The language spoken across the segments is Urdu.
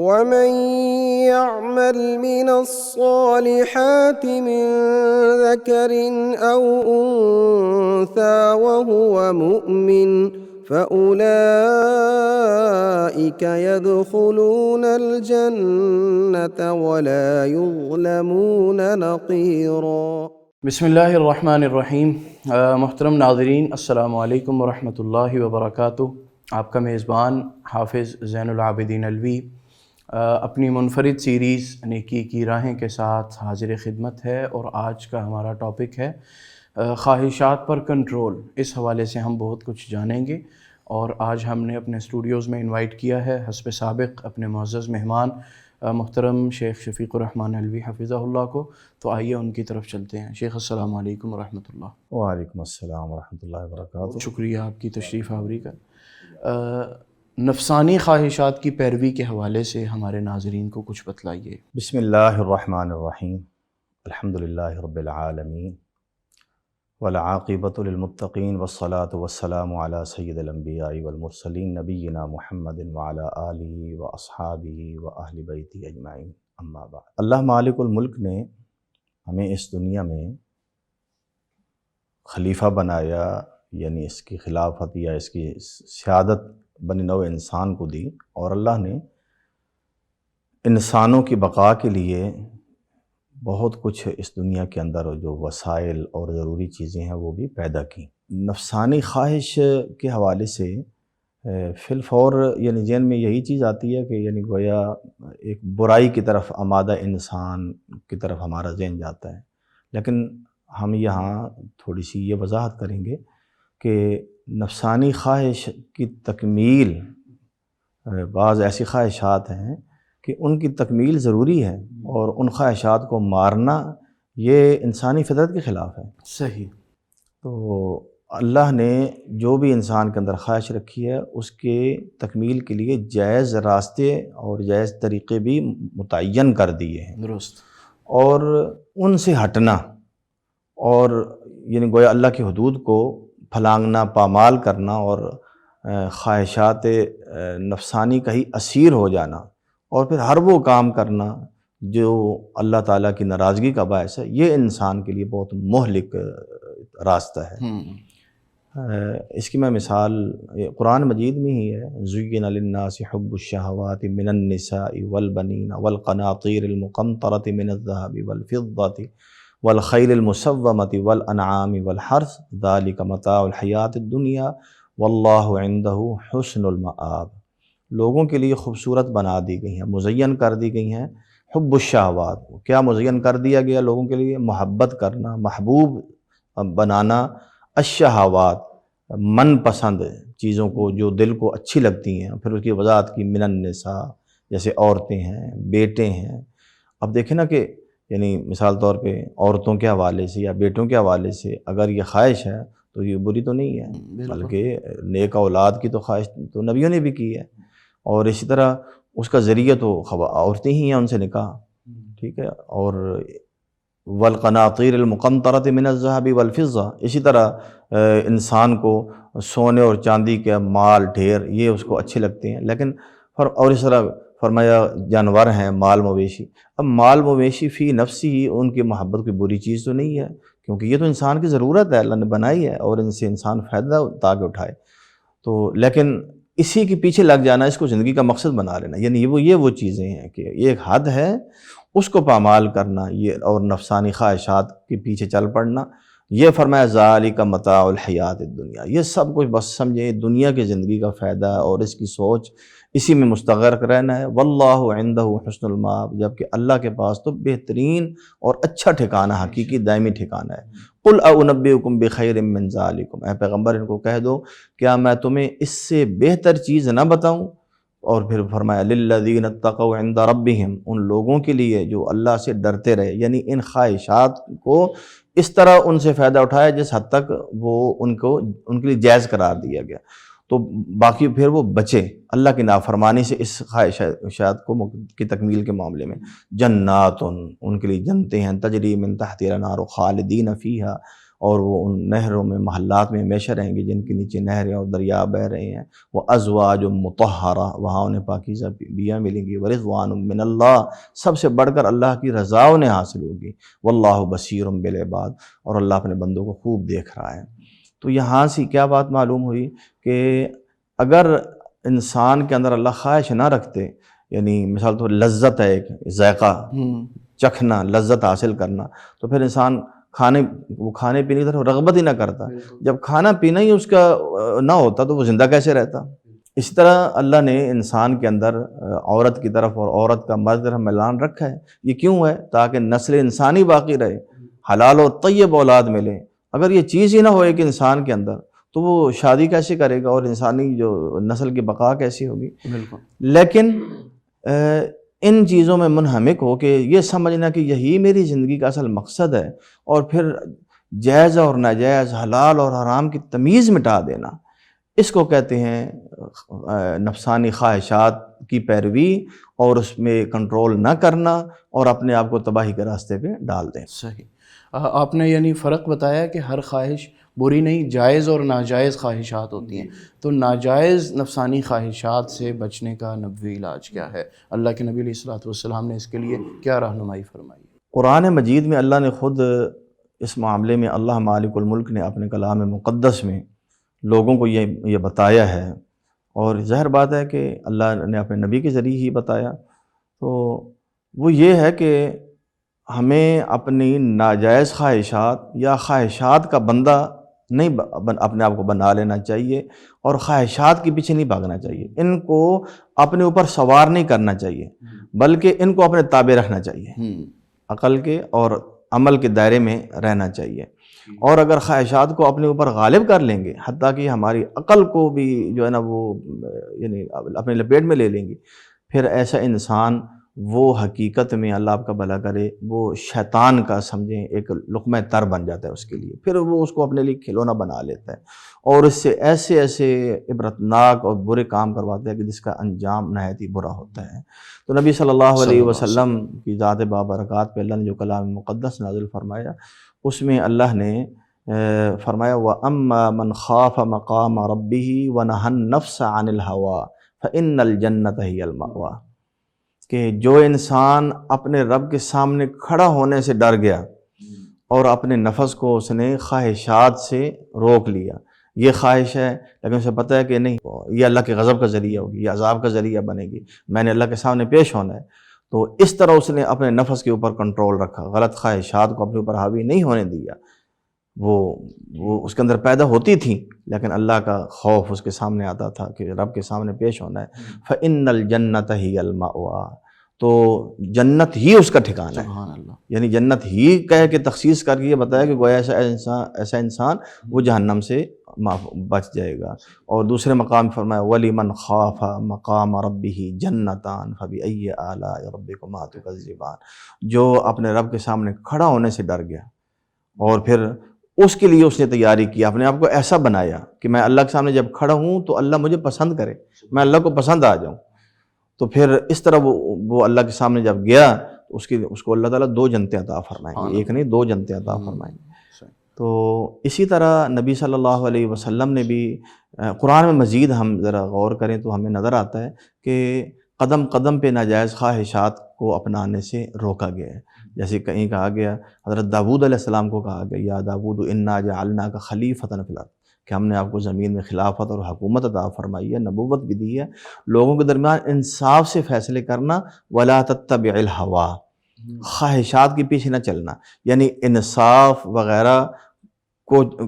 ومن يعمل من الصالحات من ذكر أو أنثى وهو مؤمن فأولئك يدخلون الجنة ولا يظلمون نقيرا۔ بسم اللہ الرحمن الرحیم۔ محترم ناظرین، السلام علیکم ورحمۃ اللہ وبرکاتہ۔ آپ کا میزبان حافظ زین العابدین علوی اپنی منفرد سیریز نیکی کی راہیں کے ساتھ حاضر خدمت ہے، اور آج کا ہمارا ٹاپک ہے خواہشات پر کنٹرول۔ اس حوالے سے ہم بہت کچھ جانیں گے، اور آج ہم نے اپنے اسٹوڈیوز میں انوائٹ کیا ہے حسب سابق اپنے معزز مہمان محترم شیخ شفیق الرحمن علوی حفظہ اللہ کو۔ تو آئیے ان کی طرف چلتے ہیں۔ شیخ السلام علیکم ورحمۃ اللہ۔ وعلیکم السلام ورحمۃ اللہ وبرکاتہ۔ شکریہ آپ کی تشریف آوری کا۔ نفسانی خواہشات کی پیروی کے حوالے سے ہمارے ناظرین کو کچھ بتلائیے۔ بسم اللہ الرحمن الرحیم، الحمدللہ رب العالمین، والعاقبۃ للمتقین، والصلاۃ والسلام علی سید الانبیاء والمرسلین، نبینا محمد وعلی آلہ واصحابہ واہل بیتہ اجمعین، اما بعد۔ اللہ مالک الملک نے ہمیں اس دنیا میں خلیفہ بنایا، یعنی اس کی خلافت یا اس کی سیادت بنی نوع انسان کو دی، اور اللہ نے انسانوں کی بقا کے لیے بہت کچھ اس دنیا کے اندر جو وسائل اور ضروری چیزیں ہیں وہ بھی پیدا کی۔ نفسانی خواہش کے حوالے سے فی الفور یعنی ذہن میں یہی چیز آتی ہے کہ یعنی گویا ایک برائی کی طرف آمادہ انسان کی طرف ہمارا ذہن جاتا ہے، لیکن ہم یہاں تھوڑی سی یہ وضاحت کریں گے کہ نفسانی خواہش کی تکمیل، بعض ایسی خواہشات ہیں کہ ان کی تکمیل ضروری ہے، اور ان خواہشات کو مارنا یہ انسانی فطرت کے خلاف ہے۔ صحیح۔ تو اللہ نے جو بھی انسان کے اندر خواہش رکھی ہے اس کے تکمیل کے لیے جائز راستے اور جائز طریقے بھی متعین کر دیے ہیں، درست۔ اور ان سے ہٹنا اور یعنی گویا اللہ کی حدود کو پھلانگنا، پامال کرنا، اور خواہشات نفسانی کا ہی اسیر ہو جانا، اور پھر ہر وہ کام کرنا جو اللہ تعالیٰ کی ناراضگی کا باعث ہے، یہ انسان کے لیے بہت مہلک راستہ ہے۔ اس کی میں مثال قرآن مجید میں ہی ہے۔ زُيِّنَ لِلنَّاسِ حُبُّ الشَّهَوَاتِ مِنَ النِّسَاءِ وَالْبَنِينَ وَالْقَنَاطِيرِ الْمُقَنطَرَةِ مِنَ الذَّهَبِ وَالْفِضَّةِ وَالْخَيْلِ الْمُسَوَّمَةِ وَالْأَنْعَامِ وَالْحَرْثِ ذَلِكَ مَتَاعُ الْحَيَاةِ الدُّنْيَا وَاللَّهُ عِنْدَهُ حُسْنُ الْمَآبِ۔ لوگوں کے لیے خوبصورت بنا دی گئی ہیں، مزین کر دی گئی ہیں حب الشہوات۔ کیا مزین کر دیا گیا لوگوں کے لیے؟ محبت کرنا، محبوب بنانا، الشہوات، من پسند چیزوں کو جو دل کو اچھی لگتی ہیں۔ پھر اس کی وضاحت کی من النساء، جیسے عورتیں ہیں، بیٹے ہیں۔ اب دیکھیں نا کہ یعنی مثال طور پہ عورتوں کے حوالے سے یا بیٹوں کے حوالے سے اگر یہ خواہش ہے تو یہ بری تو نہیں ہے، بلکہ نیک اولاد کی تو خواہش تو نبیوں نے بھی کی ہے، اور اسی طرح اس کا ذریعہ تو عورتیں ہی ہیں، ان سے نکاح، ٹھیک ہے۔ اور والقناطیر المقنطرۃ من الذهب والفضہ، اسی طرح انسان کو سونے اور چاندی کے مال ڈھیر یہ اس کو اچھے لگتے ہیں، لیکن اور اس طرح فرمایا جانور ہیں، مال مویشی۔ اب مال مویشی فی نفسی ہی ان کی محبت کوئی بری چیز تو نہیں ہے، کیونکہ یہ تو انسان کی ضرورت ہے، اللہ نے بنائی ہے، اور ان سے انسان فائدہ تاکہ اٹھائے۔ تو لیکن اسی کے پیچھے لگ جانا، اس کو زندگی کا مقصد بنا لینا، یعنی یہ وہ چیزیں ہیں کہ ایک حد ہے اس کو پامال کرنا، یہ اور نفسانی خواہشات کے پیچھے چل پڑنا۔ یہ فرمایا ذالک متاع الحیات الدنیا، یہ سب کچھ بس سمجھے دنیا کی زندگی کا فائدہ، اور اس کی سوچ اسی میں مستغرق رہنا ہے۔ واللہ عندہ حسن المآب، جبکہ اللہ کے پاس تو بہترین اور اچھا ٹھکانہ، حقیقی دائمی ٹھکانہ ہے۔ قل اؤنبئکم بخیر من ذالکم، اے پیغمبر ان کو کہہ دو کیا میں تمہیں اس سے بہتر چیز نہ بتاؤں؟ اور پھر فرمایا للذین اتقوا عند ربہم، ان لوگوں کے لیے جو اللہ سے ڈرتے رہے، یعنی ان خواہشات کو اس طرح ان سے فائدہ اٹھایا جس حد تک وہ ان کے لیے جائز قرار دیا گیا، تو باقی پھر وہ بچے اللہ کی نافرمانی سے اس خواہشات کی تکمیل کے معاملے میں۔ جنات، ان کے لیے جنتیں ہیں، تجری من تحتها الانہار خالدین فیہا، اور وہ ان نہروں میں محلات میں ہمیشہ رہیں گے جن کے نیچے نہریں اور دریا بہہ رہے ہیں. وہ ازواج مطہرہ، وہاں انہیں پاکیزہ بیاں ملیں گی. ورضوان من اللہ، سب سے بڑھ کر اللہ کی رضا انہیں حاصل ہوگی. واللہ بصیر بالعباد، اور اللہ اپنے بندوں کو خوب دیکھ رہا ہے. تو یہاں سے کیا بات معلوم ہوئی کہ اگر انسان کے اندر اللہ خواہش نہ رکھتے، یعنی مثال تو لذت ہے، ایک ذائقہ چکھنا، لذت حاصل کرنا، تو پھر انسان کھانے پینے کی طرف رغبت ہی نہ کرتا. جب کھانا پینا ہی اس کا نہ ہوتا تو وہ زندہ کیسے رہتا؟ اسی طرح اللہ نے انسان کے اندر عورت کی طرف اور عورت کا مرد کی طرف میلان رکھا ہے. یہ کیوں ہے؟ تاکہ نسل انسانی باقی رہے، حلال و طیب اولاد ملے. اگر یہ چیز ہی نہ ہوئے کہ انسان کے اندر، تو وہ شادی کیسے کرے گا اور انسانی جو نسل کی بقا کیسی ہوگی؟ لیکن ان چیزوں میں منہمک ہو کے یہ سمجھنا کہ یہی میری زندگی کا اصل مقصد ہے، اور پھر جائز اور ناجائز، حلال اور حرام کی تمیز مٹا دینا، اس کو کہتے ہیں نفسانی خواہشات کی پیروی، اور اس میں کنٹرول نہ کرنا اور اپنے آپ کو تباہی کے راستے پہ ڈال دیں. صحیح. آپ نے یعنی فرق بتایا کہ ہر خواہش بری نہیں، جائز اور ناجائز خواہشات ہوتی ہیں. تو ناجائز نفسانی خواہشات سے بچنے کا نبوی علاج کیا ہے؟ اللہ کے نبی علیہ الصلوۃ والسلام نے اس کے لیے کیا رہنمائی فرمائی؟ قرآن مجید میں اللہ نے خود اس معاملے میں، اللہ مالک الملک نے اپنے کلام مقدس میں لوگوں کو یہ بتایا ہے، اور ظاہر بات ہے کہ اللہ نے اپنے نبی کے ذریعے ہی بتایا. تو وہ یہ ہے کہ ہمیں اپنی ناجائز خواہشات یا خواہشات کا بندہ نہیں اپنے آپ کو بنا لینا چاہیے، اور خواہشات کے پیچھے نہیں بھاگنا چاہیے. ان کو اپنے اوپر سوار نہیں کرنا چاہیے، بلکہ ان کو اپنے تابع رکھنا چاہیے، عقل کے اور عمل کے دائرے میں رہنا چاہیے. اور اگر خواہشات کو اپنے اوپر غالب کر لیں گے، حتیٰ کہ ہماری عقل کو بھی جو ہے نا وہ یعنی اپنے لپیٹ میں لے لیں گے، پھر ایسا انسان وہ حقیقت میں، اللہ آپ کا بھلا کرے، وہ شیطان کا سمجھیں ایک لقمہ تر بن جاتا ہے اس کے لیے. پھر وہ اس کو اپنے لیے کھلونا بنا لیتا ہے، اور اس سے ایسے عبرتناک اور برے کام کرواتا ہے کہ جس کا انجام نہایت ہی برا ہوتا ہے. تو نبی صلی اللہ علیہ وسلم کی ذات بابرکات پہ اللہ نے جو کلام مقدس نازل فرمایا، اس میں اللہ نے فرمایا وَأَمَّا مَنْ خَافَ مَقَامَ رَبِّهِ وَنَهَى النَّفْسَ عَنِ الْهَوَىٰ فَإِنَّ الْجَنَّةَ هِيَ الْمَأْوَىٰ، کہ جو انسان اپنے رب کے سامنے کھڑا ہونے سے ڈر گیا اور اپنے نفس کو اس نے خواہشات سے روک لیا، یہ خواہش ہے لیکن اسے پتہ ہے کہ نہیں، یہ اللہ کے غضب کا ذریعہ ہوگی، یہ عذاب کا ذریعہ بنے گی، میں نے اللہ کے سامنے پیش ہونا ہے. تو اس طرح اس نے اپنے نفس کے اوپر کنٹرول رکھا، غلط خواہشات کو اپنے اوپر حاوی نہیں ہونے دیا. وہ اس کے اندر پیدا ہوتی تھیں، لیکن اللہ کا خوف اس کے سامنے آتا تھا کہ رب کے سامنے پیش ہونا ہے. فَإِنَّ الْجَنَّةَ هِيَ الْمَأْوَىٰ، تو جنت ہی اس کا ٹھکانہ ہے. یعنی جنت ہی کہہ کے تخصیص کر کے یہ بتایا کہ گویا ایسا انسان وہ جہنم سے بچ جائے گا. اور دوسرے مقام فرمایا وَلِمَنْ خَافَ مَقَامَ رَبِّهِ جَنَّتَانِ فَبِأَيِّ آلَاءِ رَبِّكُمَا تُكَذِّبَانِ، جو اپنے رب کے سامنے کھڑا ہونے سے ڈر گیا اور پھر اس کے لیے اس نے تیاری کی، اپنے آپ کو ایسا بنایا کہ میں اللہ کے سامنے جب کھڑا ہوں تو اللہ مجھے پسند کرے، میں اللہ کو پسند آ جاؤں. تو پھر اس طرح وہ اللہ کے سامنے جب گیا تو اس کو اللہ تعالیٰ 2 جنتیں عطا فرمائیں گے، ایک نہیں 2 جنتیں عطا فرمائیں گے. تو اسی طرح نبی صلی اللہ علیہ وسلم نے بھی قرآن میں مزید ہم ذرا غور کریں تو ہمیں نظر آتا ہے کہ قدم قدم پہ ناجائز خواہشات کو اپنانے سے روکا گیا ہے. جیسے کہیں کہا گیا، حضرت داؤد علیہ السلام کو کہا گیا یا داؤد انا جعلناک خلیفۃ فی الارض، کہ ہم نے آپ کو زمین میں خلافت اور حکومت عطا فرمائی ہے، نبوت بھی دی ہے، لوگوں کے درمیان انصاف سے فیصلے کرنا، ولا تتبع الہویٰ، خواہشات کے پیچھے نہ چلنا، یعنی انصاف وغیرہ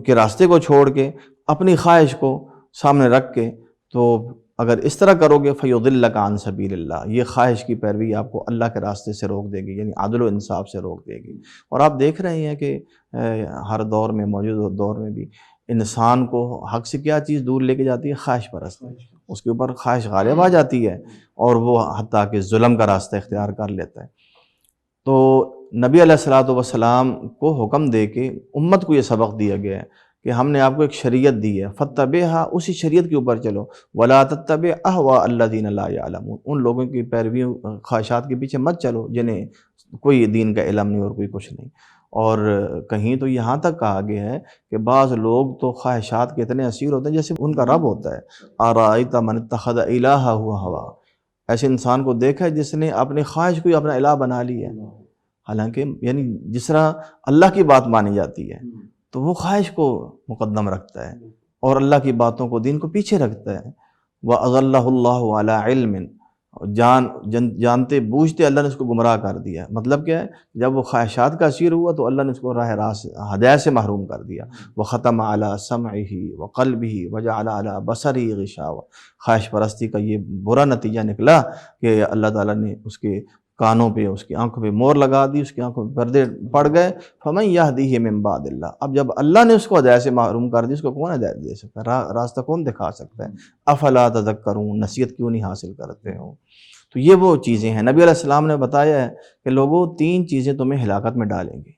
کے راستے کو چھوڑ کے اپنی خواہش کو سامنے رکھ کے، تو اگر اس طرح کرو گے فیضلک عن سبیل اللہ، یہ خواہش کی پیروی آپ کو اللہ کے راستے سے روک دے گی، یعنی عدل و انصاف سے روک دے گی. اور آپ دیکھ رہے ہیں کہ ہر دور میں، موجود دور میں بھی انسان کو حق سے کیا چیز دور لے کے جاتی ہے؟ خواہش پرست، اس کے اوپر خواہش غالب آ جاتی ہے اور وہ حتیٰ کہ ظلم کا راستہ اختیار کر لیتا ہے. تو نبی علیہ الصلوۃ والسلام کو حکم دے کے امت کو یہ سبق دیا گیا ہے کہ ہم نے آپ کو ایک شریعت دی ہے، فاتبعھا، اسی شریعت کے اوپر چلو، ولا تتبع اہواء الذین لا یعلمون، ان لوگوں کی پیروی خواہشات کے پیچھے مت چلو جنہیں کوئی دین کا علم نہیں اور کوئی کچھ نہیں. اور کہیں تو یہاں تک کہا گیا ہے کہ بعض لوگ تو خواہشات کے اتنے اسیر ہوتے ہیں جیسے ان کا رب ہوتا ہے. ارائیت من اتخذ الہہ ہوا، ایسے انسان کو دیکھا ہے جس نے اپنی خواہش کو ہی اپنا الہ بنا لی ہے. حالانکہ یعنی جس طرح اللہ کی بات مانی جاتی ہے تو وہ خواہش کو مقدم رکھتا ہے اور اللہ کی باتوں کو، دین کو پیچھے رکھتا ہے. وَأَضَلَّهُ اللَّهُ عَلَىٰ عِلْمٍ، جانتے بوجھتے اللہ نے اس کو گمراہ کر دیا. مطلب کیا ہے؟ جب وہ خواہشات کا اسیر ہوا تو اللہ نے اس کو راہ راست ہدایت سے محروم کر دیا. وَخَتَمَ عَلَىٰ سَمْعِهِ وَقَلْبِهِ وَجَعَلَ عَلَىٰ بَصَرِهِ غِشَاوَةً. خواہش پرستی کا یہ برا نتیجہ نکلا کہ اللہ تعالیٰ نے اس کے کانوں پہ، اس کی آنکھوں پہ مور لگا دی، اس کی آنکھوں پہ پردے پڑ گئے. فَمَن يَهْدِيهِ مِن بَعْدِ اللَّهِ، اب جب اللہ نے اس کو ہدایت سے محروم کر دی، اس کو کون ہدایت دے سکتا ہے؟ راستہ کون دکھا سکتا ہے؟ افلا تذکرون، نصیحت کیوں نہیں حاصل کرتے ہو؟ تو یہ وہ چیزیں ہیں. نبی علیہ السلام نے بتایا ہے کہ لوگوں 3 چیزیں تمہیں ہلاکت میں ڈالیں گی،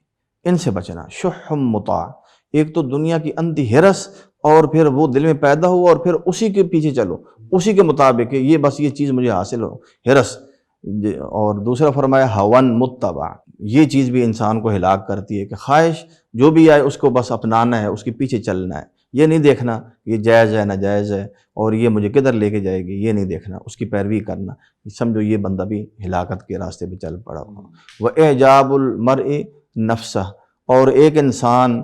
ان سے بچنا. شح مطاع، ایک تو دنیا کی اندھی ہرس، اور پھر وہ دل میں پیدا ہو اور پھر اسی کے پیچھے چلو، اسی کے مطابق یہ بس یہ چیز مجھے حاصل ہو، ہرس. اور دوسرا فرمایا ہون متبع، یہ چیز بھی انسان کو ہلاک کرتی ہے کہ خواہش جو بھی آئے اس کو بس اپنانا ہے، اس کے پیچھے چلنا ہے. یہ نہیں دیکھنا یہ جائز ہے ناجائز ہے اور یہ مجھے کدھر لے کے جائے گی، یہ نہیں دیکھنا، اس کی پیروی کرنا. سمجھو یہ بندہ بھی ہلاکت کے راستے پہ چل پڑا. وَإِعْجَابُ الْمَرْءِ نَفْسَهُ، اور ایک انسان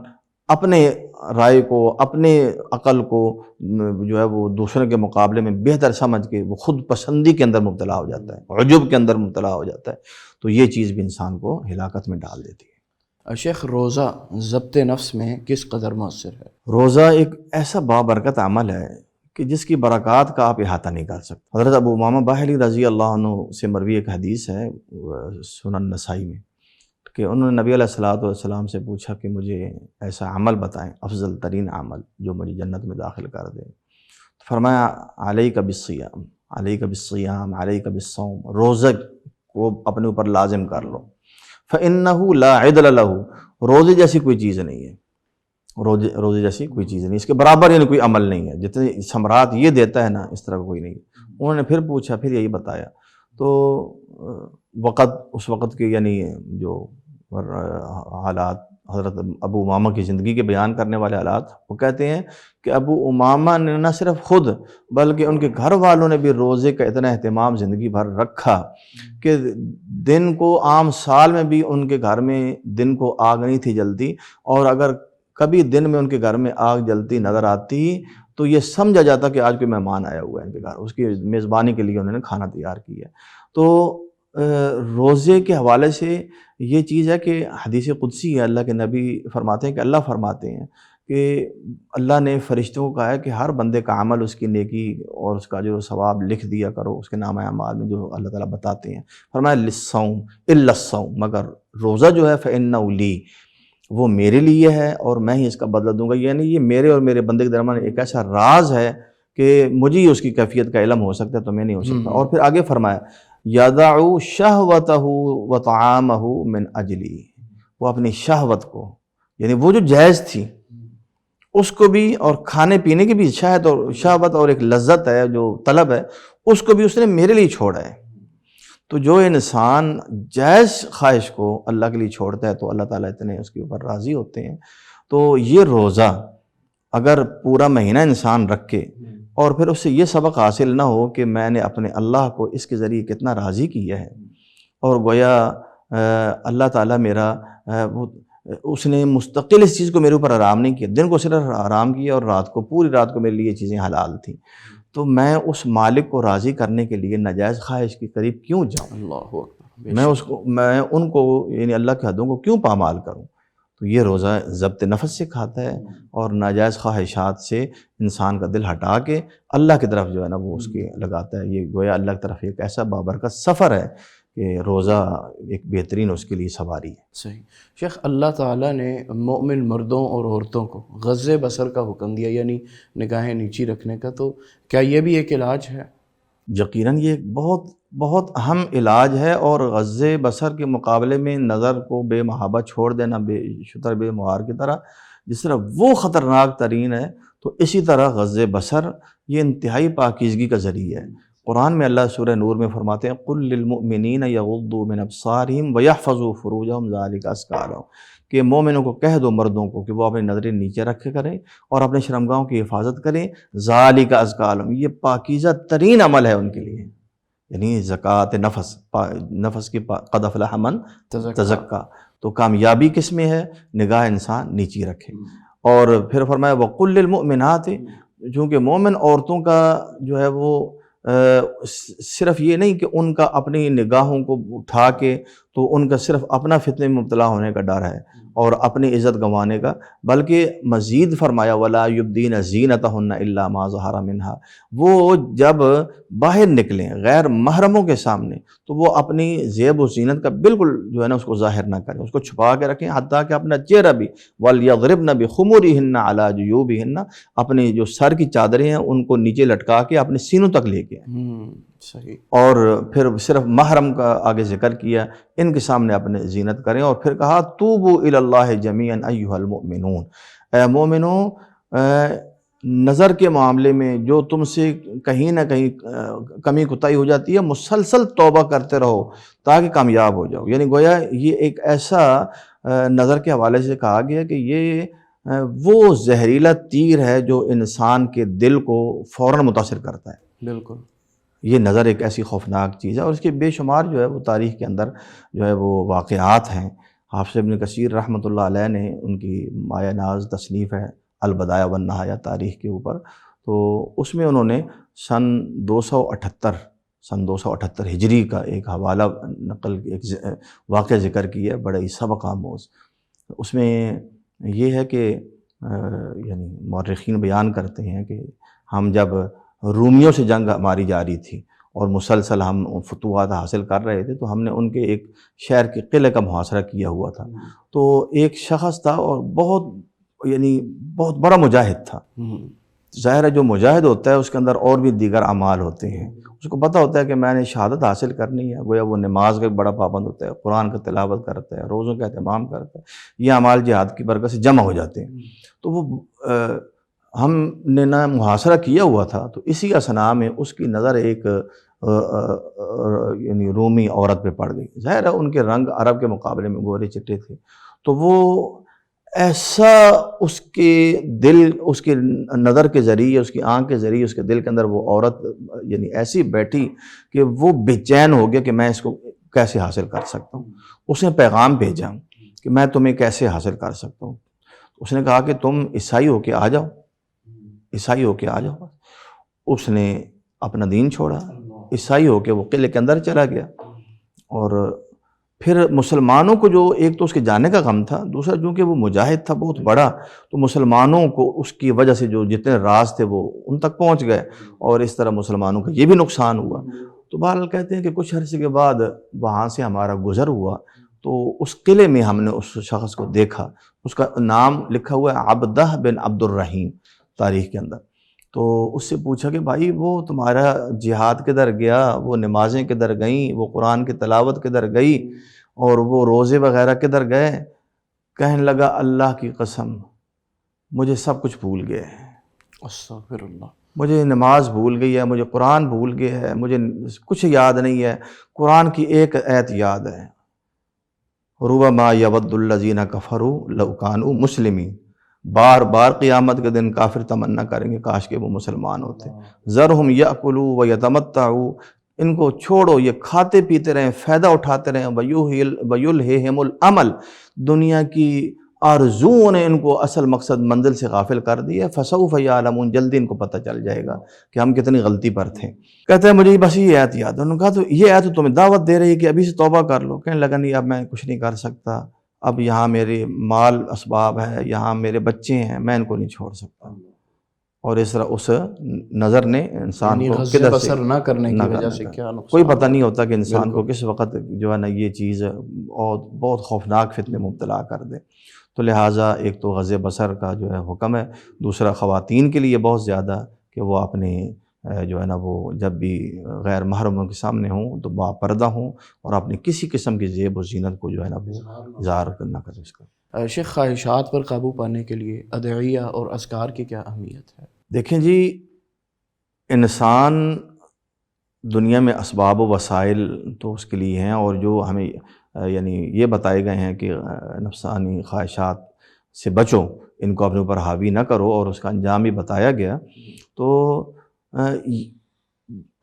اپنے رائے کو، اپنے عقل کو جو ہے وہ دوسرے کے مقابلے میں بہتر سمجھ کے وہ خود پسندی کے اندر مبتلا ہو جاتا ہے، عجب کے اندر مبتلا ہو جاتا ہے. تو یہ چیز بھی انسان کو ہلاکت میں ڈال دیتی ہے. شیخ، روزہ ضبط نفس میں کس قدر مؤثر ہے؟ روزہ ایک ایسا بابرکت عمل ہے کہ جس کی برکات کا آپ احاطہ نہیں کر سکتے. حضرت ابو امامہ باہلی رضی اللہ عنہ سے مروی ایک حدیث ہے سنن نسائی میں کہ انہوں نے نبی علیہ الصلوۃ والسلام سے پوچھا کہ مجھے ایسا عمل بتائیں، افضل ترین عمل جو مجھے جنت میں داخل کر دے. فرمایا علیک بالصیام، علیک بالصیام، علیک بالصوم، روزہ کو اپنے اوپر لازم کر لو. فإنہ لا عدل لہ، روزے جیسی کوئی چیز نہیں ہے، روزے جیسی کوئی چیز نہیں، اس کے برابر یعنی کوئی عمل نہیں ہے. جتنے ثمرات یہ دیتا ہے نا اس طرح کوئی نہیں. انہوں نے پھر پوچھا، پھر یہی بتایا. تو اس وقت کے یعنی جو حالات، حضرت ابو امامہ کی زندگی کے بیان کرنے والے حالات، وہ کہتے ہیں کہ ابو امامہ نے نہ صرف خود بلکہ ان کے گھر والوں نے بھی روزے کا اتنا اہتمام زندگی بھر رکھا کہ دن کو، عام سال میں بھی ان کے گھر میں دن کو آگ نہیں تھی جلتی، اور اگر کبھی دن میں ان کے گھر میں آگ جلتی نظر آتی تو یہ سمجھا جاتا کہ آج کوئی مہمان آیا ہوا ہے ان کے گھر، اس کی میزبانی کے لیے انہوں نے کھانا تیار کیا. تو روزے کے حوالے سے یہ چیز ہے کہ حدیث قدسی ہے، اللہ کے نبی فرماتے ہیں کہ اللہ فرماتے ہیں کہ اللہ نے فرشتوں کو کہا ہے کہ ہر بندے کا عمل، اس کی نیکی اور اس کا جو ثواب لکھ دیا کرو اس کے نامہ اعمال میں، جو اللہ تعالیٰ بتاتے ہیں. فرمایا للصوم الا الصوم، مگر روزہ جو ہے فإنہ لی، وہ میرے لیے ہے اور میں ہی اس کا بدلہ دوں گا. یعنی یہ میرے اور میرے بندے کے درمیان ایک ایسا راز ہے کہ مجھے ہی اس کی کیفیت کا علم ہو سکتا ہے، تو میں نہیں ہو سکتا. اور پھر آگے فرمایا یدع شہوتہ وطعامہ من اجلی، وہ اپنی شہوت کو، یعنی وہ جو جائز تھی اس کو بھی، اور کھانے پینے کی بھی شہوت اور ایک لذت ہے جو طلب ہے، اس کو بھی اس نے میرے لیے چھوڑا ہے. تو جو انسان جائز خواہش کو اللہ کے لیے چھوڑتا ہے تو اللہ تعالیٰ اتنے اس کے اوپر راضی ہوتے ہیں. تو یہ روزہ اگر پورا مہینہ انسان رکھے اور پھر اس سے یہ سبق حاصل نہ ہو کہ میں نے اپنے اللہ کو اس کے ذریعے کتنا راضی کیا ہے، اور گویا اللہ تعالیٰ میرا اس نے مستقل اس چیز کو میرے اوپر حرام نہیں کیا، دن کو صرف حرام کیا اور رات کو، پوری رات کو میرے لیے یہ چیزیں حلال تھیں، تو میں اس مالک کو راضی کرنے کے لیے ناجائز خواہش کے قریب کیوں جاؤں؟ اللہ اکبر. میں ان کو یعنی اللہ کے حدوں کو کیوں پامال کروں؟ تو یہ روزہ ضبط نفس سے کھاتا ہے اور ناجائز خواہشات سے انسان کا دل ہٹا کے اللہ کی طرف جو ہے نا وہ اس کے لگاتا ہے. یہ گویا اللہ کی طرف ایک ایسا بابرکت سفر ہے کہ روزہ ایک بہترین اس کے لیے سواری ہے. صحیح. شیخ، اللہ تعالیٰ نے مومن مردوں اور عورتوں کو غض بصر کا حکم دیا، یعنی نگاہیں نیچی رکھنے کا، تو کیا یہ بھی ایک علاج ہے؟ یقیناً یہ ایک بہت بہت اہم علاج ہے، اور غض بصر کے مقابلے میں نظر کو بے محابہ چھوڑ دینا، بے شتر بے مہار کی طرح جس طرح وہ خطرناک ترین ہے، تو اسی طرح غض بصر یہ انتہائی پاکیزگی کا ذریعہ ہے. قرآن میں اللہ سورہ نور میں فرماتے ہیں قل للمؤمنین یغضوا من ابصارہم ویحفظوا فروجہم ذالک ازکی لہم، کہ مومنوں کو کہہ دو مردوں کو کہ وہ اپنی نظریں نیچے رکھے کریں اور اپنے شرمگاہوں کی حفاظت کریں، ذالک ازکی لہم، یہ پاکیزہ ترین عمل ہے ان کے لیے، یعنی زکوٰۃ نفس، نفس کی قد افلح من تزکا، تو کامیابی کس میں ہے؟ نگاہ انسان نیچی رکھے۔ اور پھر فرمایا وقل للمؤمنات، چونکہ مومن عورتوں کا جو ہے وہ صرف یہ نہیں کہ ان کا اپنی نگاہوں کو اٹھا کے تو ان کا صرف اپنا فتنے میں مبتلا ہونے کا ڈر ہے اور اپنی عزت گنوانے کا، بلکہ مزید فرمایا ولا یبدین زینتہن الا ما ظہر منہا، وہ جب باہر نکلیں غیر محرموں کے سامنے تو وہ اپنی زیب و زینت کا بالکل جو ہے نا اس کو ظاہر نہ کریں، اس کو چھپا کے رکھیں، حتیٰ کہ اپنا چہرہ بھی وَلْيَضْرِبْنَ بِخُمُرِهِنَّ عَلَى جُيُوبِهِنَّ، اپنی جو سر کی چادریں ہیں ان کو نیچے لٹکا کے اپنے سینوں تک لے کے صحیح۔ اور پھر صرف محرم کا آگے ذکر کیا، ان کے سامنے اپنے زینت کریں، اور پھر کہا توبوا الی اللہ جمیعا ایھا المؤمنون، اے مومنو نظر کے معاملے میں جو تم سے کہیں نہ کہیں کمی کوتاہی ہو جاتی ہے مسلسل توبہ کرتے رہو تاکہ کامیاب ہو جاؤ، یعنی گویا یہ ایک ایسا نظر کے حوالے سے کہا گیا کہ یہ وہ زہریلا تیر ہے جو انسان کے دل کو فوراً متاثر کرتا ہے۔ بالکل، یہ نظر ایک ایسی خوفناک چیز ہے، اور اس کے بے شمار جو ہے وہ تاریخ کے اندر جو ہے وہ واقعات ہیں۔ حافظ ابن کثیر رحمۃ اللہ علیہ نے ان کی مایہ ناز تصنیف ہے البدایہ والنہایہ تاریخ کے اوپر، تو اس میں انہوں نے سن 278 ہجری کا ایک حوالہ نقل، ایک واقعہ ذکر کیا ہے بڑا ہی سبق آموز۔ اس میں یہ ہے کہ یعنی مورخین بیان کرتے ہیں کہ ہم جب رومیوں سے جنگ ہماری جاری تھی اور مسلسل ہم فتوحات حاصل کر رہے تھے تو ہم نے ان کے ایک شہر کے قلعے کا محاصرہ کیا ہوا تھا، تو ایک شخص تھا اور بہت بڑا مجاہد تھا۔ ظاہر ہے جو مجاہد ہوتا ہے اس کے اندر اور بھی دیگر اعمال ہوتے ہیں، اس کو پتہ ہوتا ہے کہ میں نے شہادت حاصل کرنی ہے، گویا وہ نماز کا ایک بڑا پابند ہوتا ہے، قرآن کا تلاوت کرتا ہے، روزوں کا اہتمام کرتا ہے، یہ اعمال جہاد کی برکت سے جمع ہو جاتے ہیں۔ تو وہ ہم نے نہ محاصرہ کیا ہوا تھا، تو اسی اثناء میں اس کی نظر ایک یعنی رومی عورت پہ پڑ گئی۔ ظاہر ہے ان کے رنگ عرب کے مقابلے میں گورے چٹے تھے، تو وہ ایسا اس کے دل، اس کے نظر کے ذریعے، اس کی آنکھ کے ذریعے اس کے دل کے اندر وہ عورت یعنی ایسی بیٹھی کہ وہ بے چین ہو گیا کہ میں اس کو کیسے حاصل کر سکتا ہوں۔ اس نے پیغام بھیجا کہ میں تمہیں کیسے حاصل کر سکتا ہوں۔ اس نے کہا کہ تم عیسائی ہو کے آ جاؤ، عیسائی ہو کے آ جاؤ۔ اس نے اپنا دین چھوڑا، عیسائی ہو کے وہ قلعے کے اندر چلا گیا، اور پھر مسلمانوں کو جو ایک تو اس کے جانے کا غم تھا، دوسرا چونکہ وہ مجاہد تھا بہت بڑا، تو مسلمانوں کو اس کی وجہ سے جو جتنے راز تھے وہ ان تک پہنچ گئے، اور اس طرح مسلمانوں کا یہ بھی نقصان ہوا۔ تو بہرحال کہتے ہیں کہ کچھ عرصے کے بعد وہاں سے ہمارا گزر ہوا، تو اس قلعے میں ہم نے اس شخص کو دیکھا، اس کا نام لکھا ہوا ہے عبدہ بن عبد الرحیم تاریخ کے اندر۔ تو اس سے پوچھا کہ بھائی وہ تمہارا جہاد کدھر گیا، وہ نمازیں کدھر گئیں، وہ قرآن کی تلاوت کدھر گئی، اور وہ روزے وغیرہ کدھر گئے؟ کہنے لگا اللہ کی قسم مجھے سب کچھ بھول گیا ہے، استغفر اللہ، مجھے نماز بھول گئی ہے، مجھے قرآن بھول گیا ہے، مجھے کچھ یاد نہیں ہے، قرآن کی ایک آیت یاد ہے، ربما یود الذین کفروا لو کانوا مسلمین، بار بار قیامت کے دن کافر تمنا کریں گے کاش کہ وہ مسلمان ہوتے۔ ذرہم یأکلوا ویتمتعوا، ان کو چھوڑو یہ کھاتے پیتے رہیں، فائدہ اٹھاتے رہیں، ویلہہم الامل، دنیا کی آرزوؤں نے ان کو اصل مقصد منزل سے غافل کر دیا، فسوف یعلمون، جلدی ان کو پتہ چل جائے گا کہ ہم کتنی غلطی پر تھے۔ کہتے ہیں مجھے بس یہ آیت یاد ہے۔ انہوں نے کہا تو یہ آیت تو تمہیں دعوت دے رہی ہے کہ ابھی سے توبہ کر لو۔ کہنے لگا نہیں اب میں کچھ نہیں کر سکتا، اب یہاں میرے مال اسباب ہے، یہاں میرے بچے ہیں، میں ان کو نہیں چھوڑ سکتا۔ اور اس طرح اس نظر نے انسان کو غض بصر نہ کرنے کی وجہ سے کیا نقصان، کوئی پتہ نہیں ہوتا کہ انسان کو کس وقت جو ہے نا یہ چیز بہت خوفناک فتنے مبتلا کر دے۔ تو لہٰذا ایک تو غض بصر کا جو ہے حکم ہے، دوسرا خواتین کے لیے بہت زیادہ کہ وہ اپنے جو ہے نا وہ جب بھی غیر محرموں کے سامنے ہوں تو با پردہ ہوں، اور اپنی کسی قسم کی زیب و زینت کو جو ہے نا وہ اظہار نہ کرے اس کا۔ شیخ خواہشات پر قابو پانے کے لیے ادعیہ اور اذکار کی کیا اہمیت ہے؟ دیکھیں جی، انسان دنیا میں اسباب و وسائل تو اس کے لیے ہیں، اور جو ہمیں یعنی یہ بتائے گئے ہیں کہ نفسانی خواہشات سے بچو، ان کو اپنے اوپر حاوی نہ کرو، اور اس کا انجام بھی بتایا گیا، تو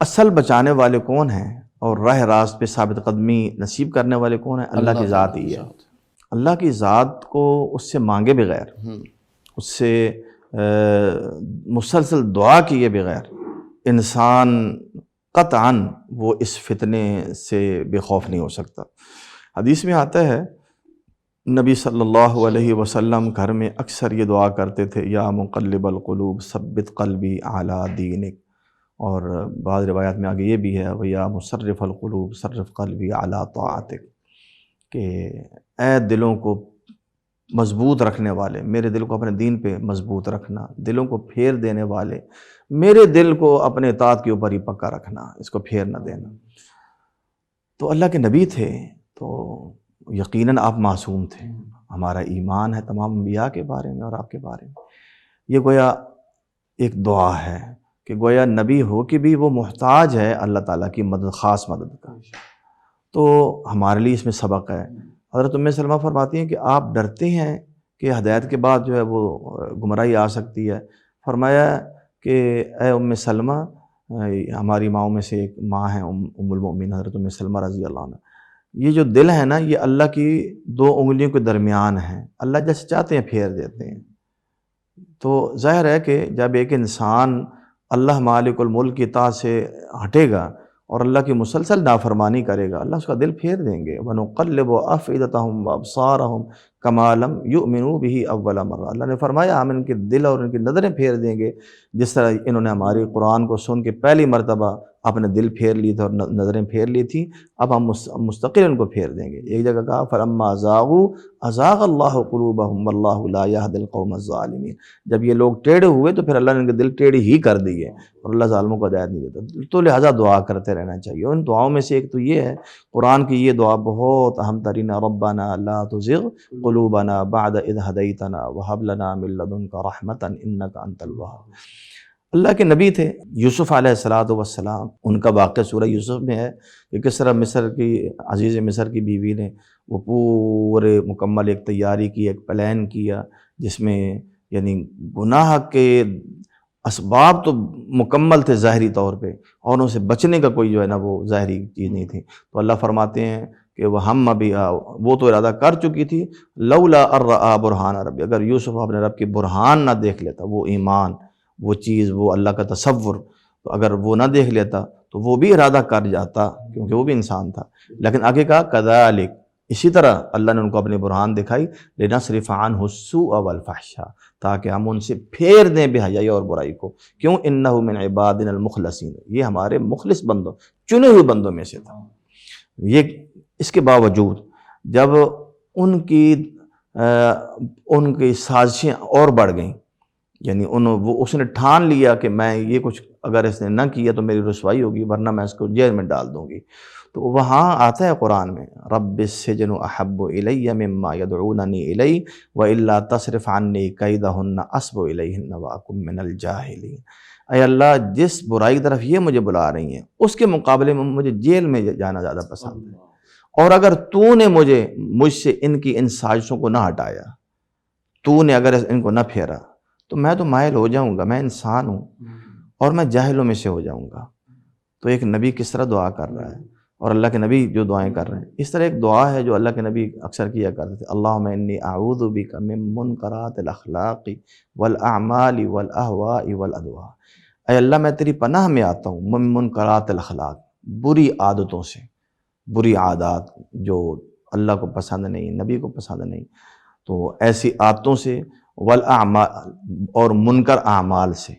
اصل بچانے والے کون ہیں اور راہ راست پہ ثابت قدمی نصیب کرنے والے کون ہیں؟ اللہ کی ذات ہی ہے۔ اللہ کی ذات کو اس سے مانگے بغیر، اس سے مسلسل دعا کیے بغیر انسان قطعاً وہ اس فتنے سے بے خوف نہیں ہو سکتا۔ حدیث میں آتا ہے نبی صلی اللہ علیہ وسلم گھر میں اکثر یہ دعا کرتے تھے، یا مقلب القلوب ثبت قلبی علی دینک، اور بعض روایات میں آگے یہ بھی ہے وَيَا مُصَرِّفَ الْقُلُوبِ صَرِّفْ قَلْبِي عَلَىٰ طَاعَتِكَ، کہ اے دلوں کو مضبوط رکھنے والے، میرے دل کو اپنے دین پہ مضبوط رکھنا، دلوں کو پھیر دینے والے، میرے دل کو اپنے اطاعت کے اوپر ہی پکا رکھنا، اس کو پھیر نہ دینا۔ تو اللہ کے نبی تھے تو یقیناً آپ معصوم تھے۔ ہمارا ایمان ہے تمام انبیاء کے بارے میں اور آپ کے بارے میں، یہ گویا ایک دعا ہے کہ گویا نبی ہو کہ بھی وہ محتاج ہے اللہ تعالیٰ کی مدد، خاص مدد کا۔ تو ہمارے لیے اس میں سبق ہے۔ حضرت ام سلمہ فرماتی ہیں کہ آپ ڈرتے ہیں کہ ہدایت کے بعد جو ہے وہ گمراہی آ سکتی ہے۔ فرمایا کہ اے ام سلمہ، ہماری ماؤں میں سے ایک ماں ہیں ام المؤمنین حضرت ام سلمہ رضی اللہ عنہ، یہ جو دل ہے نا، یہ اللہ کی دو انگلیوں کے درمیان ہے، اللہ جیسے چاہتے ہیں پھیر دیتے ہیں۔ تو ظاہر ہے کہ جب ایک انسان اللہ مالک الملک کی اطاعت سے ہٹے گا اور اللہ کی مسلسل نافرمانی کرے گا، اللہ اس کا دل پھیر دیں گے۔ وَنُقَلِّبُ أَفْئِدَتَهُمْ وَأَبْصَارَهُمْ كَمَا لَمْ يُؤْمِنُوا بِهِ أَوَّلَ مَرَّةٍ، اللہ نے فرمایا ہم ان کے دل اور ان کی نظریں پھیر دیں گے جس طرح انہوں نے ہماری قرآن کو سن کے پہلی مرتبہ اپنے دل پھیر لی تھے اور نظریں پھیر لی تھی، اب ہم مستقل ان کو پھیر دیں گے۔ ایک جگہ کہا فَلَمَّا زَاغُوا أَزَاغَ اللَّهُ قُلُوبَهُمْ وَاللَّهُ لَا يَهْدِي الْقَوْمَ الظَّالِمِينَ، جب یہ لوگ ٹیڑھے ہوئے تو پھر اللہ نے ان کے دل ٹیڑھی ہی کر دیے اور اللہ ظالموں کو ہدایت نہیں دیتا۔ تو لہٰذا دعا کرتے رہنا چاہیے۔ ان دعاؤں میں سے ایک تو یہ ہے، قرآن کی یہ دعا بہت اہم ترین ہے، ربنا لا تزغ قلوبنا بعد اذ ہدیتنا وہب لنا من لدنک رحمۃ انک انت الوہاب۔ اللہ کے نبی تھے یوسف علیہ السلام، ان کا واقعہ سورہ یوسف میں ہے کہ کس طرح مصر کی عزیز مصر کی بیوی نے وہ پورے مکمل ایک تیاری کی، ایک پلان کیا جس میں یعنی گناہ کے اسباب تو مکمل تھے ظاہری طور پہ، اور ان سے بچنے کا کوئی جو ہے نا وہ ظاہری چیز نہیں تھی۔ تو اللہ فرماتے ہیں کہ وہ ہم ابھی وہ تو ارادہ کر چکی تھی، لولا ارآ برہان ربی، اگر یوسف اپنے رب کی برہان نہ دیکھ لیتا، وہ ایمان، وہ چیز، وہ اللہ کا تصور، تو اگر وہ نہ دیکھ لیتا تو وہ بھی ارادہ کر جاتا کیونکہ وہ بھی انسان تھا۔ لیکن آگے کہا کذالک، اسی طرح اللہ نے ان کو اپنی برہان دکھائی، لنصرف عنہ السوء والفحشاء، تاکہ ہم ان سے پھیر دیں بے حیائی اور برائی کو۔ کیوں؟ انہ من عبادنا المخلصین، یہ ہمارے مخلص بندوں، چنے ہوئے بندوں میں سے تھا۔ یہ اس کے باوجود جب ان کی سازشیں اور بڑھ گئیں، یعنی اس نے ٹھان لیا کہ میں یہ کچھ اگر اس نے نہ کیا تو میری رسوائی ہوگی، ورنہ میں اس کو جیل میں ڈال دوں گی۔ تو وہاں آتا ہے قرآن میں رب السجن احب الی مما یدعوننی الی والا تصرف عنی کیدہن اصب الیہن واکن من الجاہلین، اے اللہ جس برائی کی طرف یہ مجھے بلا رہی ہیں اس کے مقابلے میں مجھے جیل میں جانا زیادہ پسند ہے، اور اگر تو نے مجھ سے ان کی ان سازشوں کو نہ ہٹایا، تو نے اگر ان کو نہ پھیرا تو میں تو مائل ہو جاؤں گا، میں انسان ہوں اور میں جاہلوں میں سے ہو جاؤں گا۔ تو ایک نبی کس طرح دعا کر رہا ہے، اور اللہ کے نبی جو دعائیں کر رہے ہیں، اس طرح ایک دعا ہے جو اللہ کے نبی اکثر کیا کرتے تھے، اللہم انی اعوذ بک من منکرات الاخلاق والاعمال والاہواء والادواء، اے اللہ میں تیری پناہ میں آتا ہوں من منکرات الاخلاق، بری عادتوں سے، بری عادات جو اللہ کو پسند نہیں، نبی کو پسند نہیں، تو ایسی عادتوں سے، والاعمال اور منکر اعمال سے،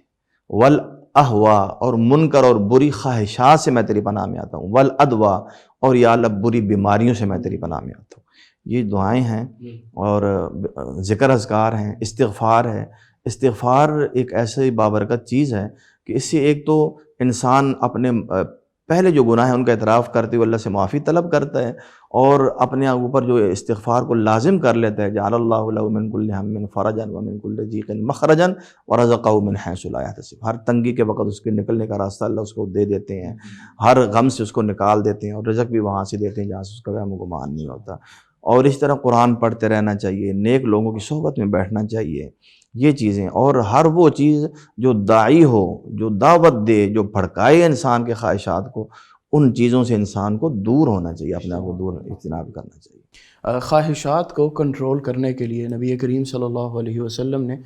والاہواء اور منکر اور بری خواہشات سے میں تیری پناہ میں آتا ہوں، والادواء اور یا اللہ بری بیماریوں سے میں تیری پناہ میں آتا ہوں۔ یہ دعائیں ہیں اور ذکر اذکار ہیں، استغفار ہے۔ استغفار ایک ایسی بابرکت چیز ہے کہ اس سے ایک تو انسان اپنے پہلے جو گناہ ہیں ان کا اعتراف کرتے ہوئے اللہ سے معافی طلب کرتا ہے اور اپنے اوپر جو استغفار کو لازم کر لیتا ہے، جعل اللہ لہ من کل ہم فرجا ومن کل ضیق مخرجا ورزقہ من حیث لا یحتسب، ہر تنگی کے وقت اس کے نکلنے کا راستہ اللہ اس کو دے دیتے ہیں، ہر غم سے اس کو نکال دیتے ہیں اور رزق بھی وہاں سے دیتے ہیں جہاں سے اس کا وہم و گمان نہیں ہوتا۔ اور اس طرح قرآن پڑھتے رہنا چاہیے، نیک لوگوں کی صحبت میں بیٹھنا چاہیے، یہ چیزیں، اور ہر وہ چیز جو داعی ہو، جو دعوت دے، جو بھڑکائے انسان کے خواہشات کو، ان چیزوں سے انسان کو دور ہونا چاہیے، اپنے آپ کو دور اجتناب کرنا چاہیے۔ خواہشات کو کنٹرول کرنے کے لیے نبی کریم صلی اللہ علیہ وسلم نے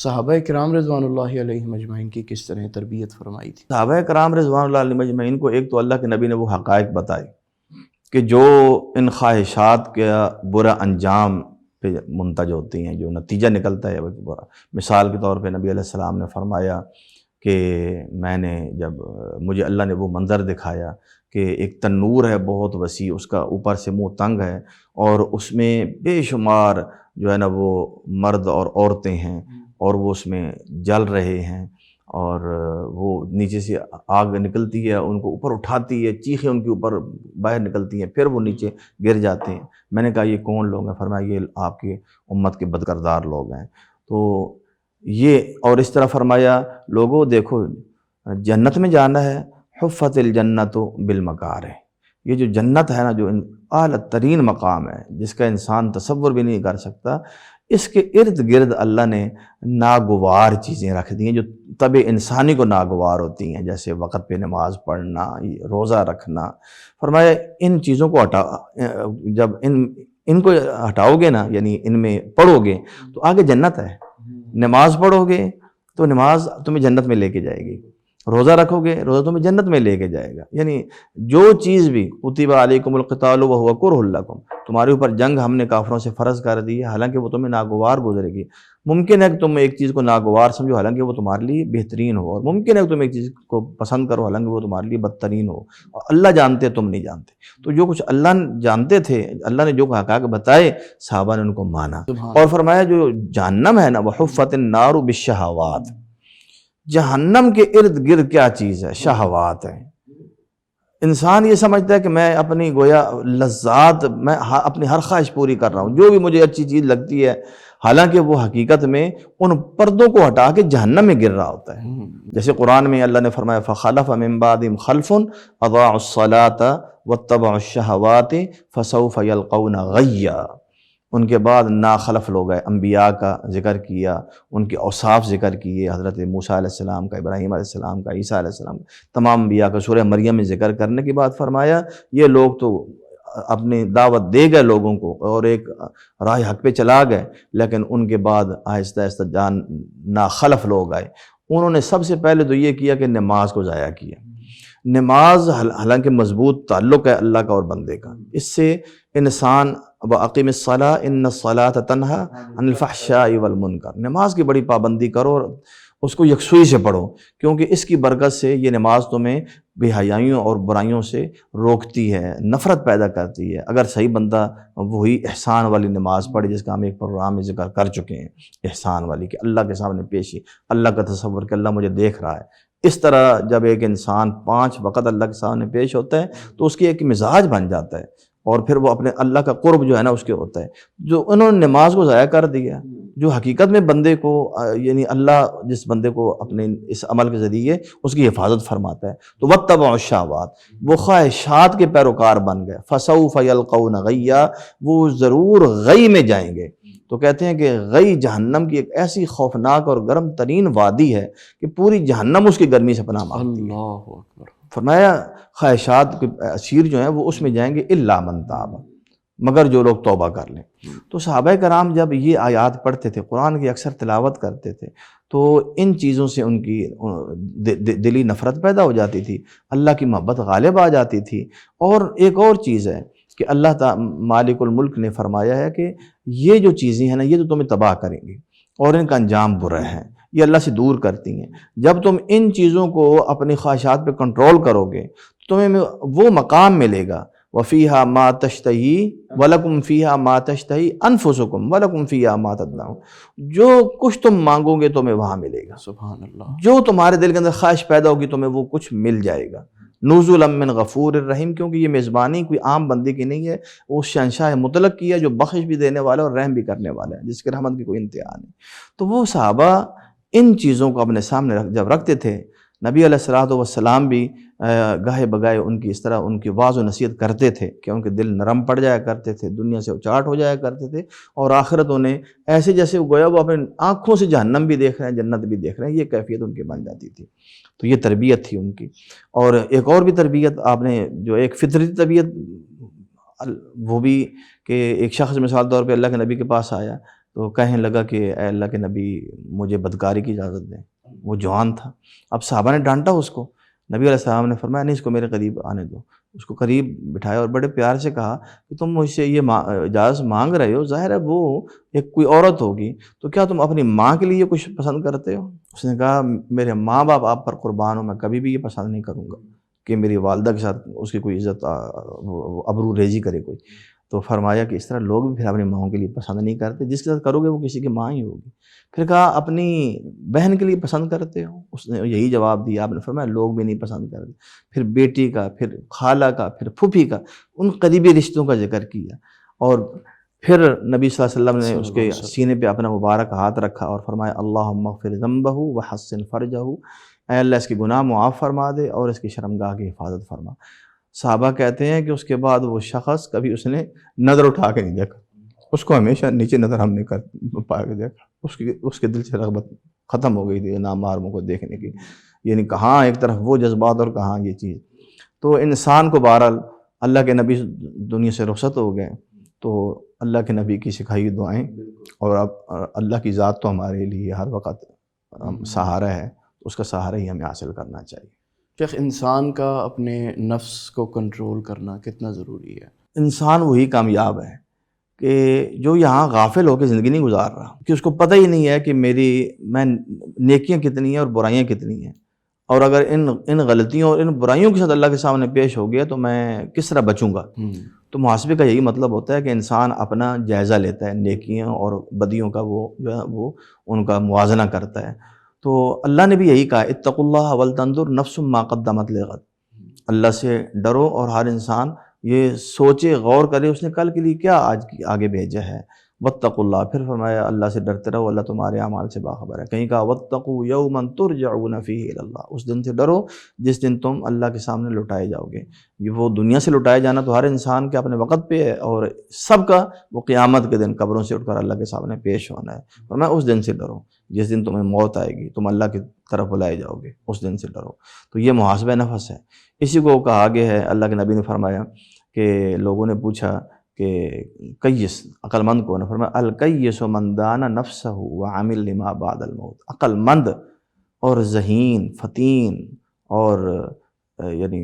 صحابہ کرام رضوان اللہ علیہم اجمعین کی کس طرح تربیت فرمائی تھی؟ صحابہ کرام رضوان اللہ علیہم اجمعین کو ایک تو اللہ کے نبی نے وہ حقائق بتائے کہ جو ان خواہشات کا برا انجام پہ منتج ہوتی ہیں، جو نتیجہ نکلتا ہے وہ برا۔ مثال کے طور پہ نبی علیہ السلام نے فرمایا کہ میں نے جب مجھے اللہ نے وہ منظر دکھایا کہ ایک تنور ہے بہت وسیع، اس کا اوپر سے منہ تنگ ہے اور اس میں بے شمار جو ہے نا وہ مرد اور عورتیں ہیں اور وہ اس میں جل رہے ہیں، اور وہ نیچے سے آگ نکلتی ہے، ان کو اوپر اٹھاتی ہے، چیخیں ان کے اوپر باہر نکلتی ہیں، پھر وہ نیچے گر جاتے ہیں۔ میں نے کہا یہ کون لوگ ہیں؟ فرمایا یہ آپ کی امت کے بدکردار لوگ ہیں۔ تو یہ، اور اس طرح فرمایا لوگوں دیکھو جنت میں جانا ہے، حفت الجنت بالمکارہ، یہ جو جنت ہے نا، جو اعلیٰ ترین مقام ہے جس کا انسان تصور بھی نہیں کر سکتا، اس کے ارد گرد اللہ نے ناگوار چیزیں رکھ دی ہیں جو طبع انسانی کو ناگوار ہوتی ہیں، جیسے وقت پہ نماز پڑھنا، روزہ رکھنا۔ فرمایا ان چیزوں کو جب ان کو ہٹاؤ گے نا، یعنی ان میں پڑھو گے تو آگے جنت ہے۔ نماز پڑھو گے تو نماز تمہیں جنت میں لے کے جائے گی، روزہ رکھو گے روزہ تمہیں جنت میں لے کے جائے گا۔ یعنی جو چیز بھی کتب علیکم القتال وہو کرہ لکم، تمہارے اوپر جنگ ہم نے کافروں سے فرض کر دی ہے، حالانکہ وہ تمہیں ناگوار گزرے گی۔ ممکن ہے کہ تم ایک چیز کو ناگوار سمجھو حالانکہ وہ تمہارے لیے بہترین ہو، اور ممکن ہے کہ تم ایک چیز کو پسند کرو حالانکہ وہ تمہارے لیے بدترین ہو، اور اللہ جانتے تم نہیں جانتے۔ تو جو کچھ اللہ جانتے تھے، اللہ نے جو حقائق بتائے، صحابہ نے ان کو مانا۔ اور فرمایا جو جہنم ہے نا، وحفت النار بالشہوات، جہنم کے ارد گرد کیا چیز ہے؟ شہوات ہے۔ انسان یہ سمجھتا ہے کہ میں اپنی گویا لذات، میں اپنی ہر خواہش پوری کر رہا ہوں، جو بھی مجھے اچھی چیز لگتی ہے، حالانکہ وہ حقیقت میں ان پردوں کو ہٹا کے جہنم میں گر رہا ہوتا ہے۔ جیسے قرآن میں اللہ نے فرمایا فخلف من بعدہم خلف اضاعوا الصلاۃ واتبعوا الشہوات فسوف یلقون غیا، ان کے بعد ناخلف لوگ ہیں، انبیاء کا ذکر کیا، ان کے اوصاف ذکر کیے، حضرت موسیٰ علیہ السلام کا، ابراہیم علیہ السلام کا، عیسیٰ علیہ السلام کا، تمام انبیاء کا سورہ مریم میں ذکر کرنے کے بعد فرمایا یہ لوگ تو اپنی دعوت دے گئے لوگوں کو اور ایک راہ حق پہ چلا گئے، لیکن ان کے بعد آہستہ آہستہ ناخلف لوگ آئے۔ انہوں نے سب سے پہلے تو یہ کیا کہ نماز کو ضائع کیا۔ نماز حالانکہ مضبوط تعلق ہے اللہ کا اور بندے کا، اس سے انسان وَأَقِمِ الصَّلَاةَ إِنَّ الصَّلَاةَ تَنْهَىٰ عَنِ الْفَحْشَاءِ وَالْمُنکَرِ، نماز کی بڑی پابندی کرو اور اس کو یکسوئی سے پڑھو، کیونکہ اس کی برکت سے یہ نماز تمہیں بے حیائیوں اور برائیوں سے روکتی ہے، نفرت پیدا کرتی ہے۔ اگر صحیح بندہ وہی احسان والی نماز پڑھے جس کا ہم ایک پروگرام میں ذکر کر چکے ہیں، احسان والی، کہ اللہ کے سامنے پیشی، اللہ کا تصور کہ اللہ مجھے دیکھ رہا ہے، اس طرح جب ایک انسان 5 وقت اللہ کے سامنے پیش ہوتا ہے تو اس کی ایک مزاج بن جاتا ہے، اور پھر وہ اپنے اللہ کا قرب جو ہے نا اس کے ہوتا ہے۔ جو انہوں نے نماز کو ضائع کر دیا، جو حقیقت میں بندے کو یعنی اللہ جس بندے کو اپنے اس عمل کے ذریعے اس کی حفاظت فرماتا ہے، تو واتبعوا الشہوات، وہ خواہشات کے پیروکار بن گئے، فسوف یلقون غیا، وہ ضرور غی میں جائیں گے۔ تو کہتے ہیں کہ غی جہنم کی ایک ایسی خوفناک اور گرم ترین وادی ہے کہ پوری جہنم اس کی گرمی سے پناہ مانگتی ہے۔ اللہ اکبر۔ فرمایا خواہشات کے اسیر جو ہیں وہ اس میں جائیں گے الا من تاب، مگر جو لوگ توبہ کر لیں۔ تو صحابہ کرام جب یہ آیات پڑھتے تھے، قرآن کی اکثر تلاوت کرتے تھے، تو ان چیزوں سے ان کی دلی نفرت پیدا ہو جاتی تھی، اللہ کی محبت غالب آ جاتی تھی۔ اور ایک اور چیز ہے کہ اللہ مالک الملک نے فرمایا ہے کہ یہ جو چیزیں ہیں نا، یہ تو تمہیں تباہ کریں گی اور ان کا انجام برا ہے، یہ اللہ سے دور کرتی ہیں۔ جب تم ان چیزوں کو اپنی خواہشات پہ کنٹرول کرو گے تو تمہیں وہ مقام ملے گا، وَفِيهَا مَا تَشْتَهِي وَلَكُمْ فِيهَا مَا تَشْتَهِي أَنفُسُكُمْ وَلَكُمْ فِيهَا مَا تَدَّعُونَ، جو کچھ تم مانگو گے تمہیں وہاں ملے گا، سبحان اللہ۔ جو تمہارے دل کے اندر خواہش پیدا ہوگی تمہیں وہ کچھ مل جائے گا۔ نزلا من غفور الرحیم، کیونکہ یہ میزبانی کوئی عام بندے کی نہیں ہے، وہ شہنشاہ مطلق کی ہے جو بخش بھی دینے والا اور رحم بھی کرنے والا ہے، جس کے رحمت کی کوئی انتہا نہیں۔ تو وہ صحابہ ان چیزوں کو اپنے سامنے جب رکھتے تھے، نبی علیہ الصلوۃ والسلام بھی گاہے بگاہے ان کی اس طرح ان کی واعظ و نصیحت کرتے تھے کہ ان کے دل نرم پڑ جایا کرتے تھے، دنیا سے اچاٹ ہو جایا کرتے تھے، اور آخرت انہیں ایسے جیسے گویا وہ اپنے آنکھوں سے جہنم بھی دیکھ رہے ہیں، جنت بھی دیکھ رہے ہیں، یہ کیفیت ان کی بن جاتی تھی۔ تو یہ تربیت تھی ان کی۔ اور ایک اور بھی تربیت آپ نے جو ایک فطری تربیت، وہ بھی کہ ایک شخص مثال طور پہ اللہ کے نبی کے پاس آیا تو کہنے لگا کہ اے اللہ کے نبی مجھے بدکاری کی اجازت دیں۔ وہ جوان تھا، اب صحابہ نے ڈانٹا اس کو، نبی علیہ السلام نے فرمایا نہیں، اس کو میرے قریب آنے دو، اس کو قریب بٹھایا اور بڑے پیار سے کہا کہ تم مجھ سے یہ اجازت مانگ رہے ہو، ظاہر ہے وہ ایک کوئی عورت ہوگی، تو کیا تم اپنی ماں کے لیے کچھ پسند کرتے ہو؟ اس نے کہا میرے ماں باپ آپ پر قربان ہو، میں کبھی بھی یہ پسند نہیں کروں گا کہ میری والدہ کے ساتھ اس کی کوئی عزت ابرو ریزی کرے کوئی۔ تو فرمایا کہ اس طرح لوگ بھی پھر اپنی ماؤں کے لیے پسند نہیں کرتے، جس کے ساتھ کرو گے وہ کسی کی ماں ہی ہوگی۔ پھر کہا اپنی بہن کے لیے پسند کرتے ہو؟ اس نے یہی جواب دیا، آپ نے فرمایا لوگ بھی نہیں پسند کرتے۔ پھر بیٹی کا، پھر خالہ کا، پھر پھوپھی کا، ان قریبی رشتوں کا ذکر کیا، اور پھر نبی صلی اللہ علیہ وسلم نے اس کے سینے پہ اپنا مبارک ہاتھ رکھا اور فرمایا اللہم اغفر ذنبہ وحسن فرجہ، اے اللہ اس کے گناہ معاف فرما دے اور اس کی شرمگاہ کی حفاظت فرما۔ صحابہ کہتے ہیں کہ اس کے بعد وہ شخص کبھی اس نے نظر اٹھا کے نہیں دیکھا، اس کو ہمیشہ نیچے نظر ہم نے پا کے دیکھا، اس کے دل سے رغبت ختم ہو گئی تھی نامحرموں کو دیکھنے کی، یعنی کہاں ایک طرف وہ جذبات اور کہاں یہ چیز۔ تو انسان کو بہرحال اللہ کے نبی دنیا سے رخصت ہو گئے تو اللہ کے نبی کی سکھائی دعائیں، اور اب اللہ کی ذات تو ہمارے لیے ہر وقت سہارا ہے، اس کا سہارا ہی ہمیں حاصل کرنا چاہیے۔ شیخ، انسان کا اپنے نفس کو کنٹرول کرنا کتنا ضروری ہے؟ انسان وہی کامیاب ہے کہ جو یہاں غافل ہو کے زندگی نہیں گزار رہا، کہ اس کو پتہ ہی نہیں ہے کہ میں نیکیاں کتنی ہیں اور برائیاں کتنی ہیں، اور اگر ان غلطیوں اور ان برائیوں کے ساتھ اللہ کے سامنے پیش ہو گیا تو میں کس طرح بچوں گا۔ تو محاسبے کا یہی مطلب ہوتا ہے کہ انسان اپنا جائزہ لیتا ہے، نیکیوں اور بدیوں کا وہ جو ہے وہ ان کا موازنہ کرتا ہے۔ تو اللہ نے بھی یہی کہا اتقوا اللہ ولتنظر نفس ما قدمت لغد، اللہ سے ڈرو اور ہر انسان یہ سوچے غور کرے اس نے کل کے لیے کیا آگے بھیجا ہے۔ واتقوا اللہ، پھر فرمایا اللہ سے ڈرتے رہو، اللہ تمہارے اعمال سے باخبر ہے۔ کہیں کہا واتقوا یوما ترجعون فیہ الی اللہ، اس دن سے ڈرو جس دن تم اللہ کے سامنے لٹائے جاؤ گے۔ یہ وہ دنیا سے لٹائے جانا تو ہر انسان کے اپنے وقت پہ ہے، اور سب کا وہ قیامت کے دن قبروں سے اٹھ کر اللہ کے سامنے پیش ہونا ہے۔ فرمایا اس دن سے ڈرو جس دن تمہیں موت آئے گی، تم اللہ کی طرف بلائے جاؤ گے، اس دن سے ڈرو۔ تو یہ محاسبہ نفس ہے، اسی کو کہا آگے ہے۔ اللہ کے نبی نے فرمایا کہ لوگوں نے پوچھا کہ کیس عقل مند کون ہے؟ فرمایا الکیس من دان نفسہ وعمل لما بعد الموت، عقل مند اور ذہین فتین اور یعنی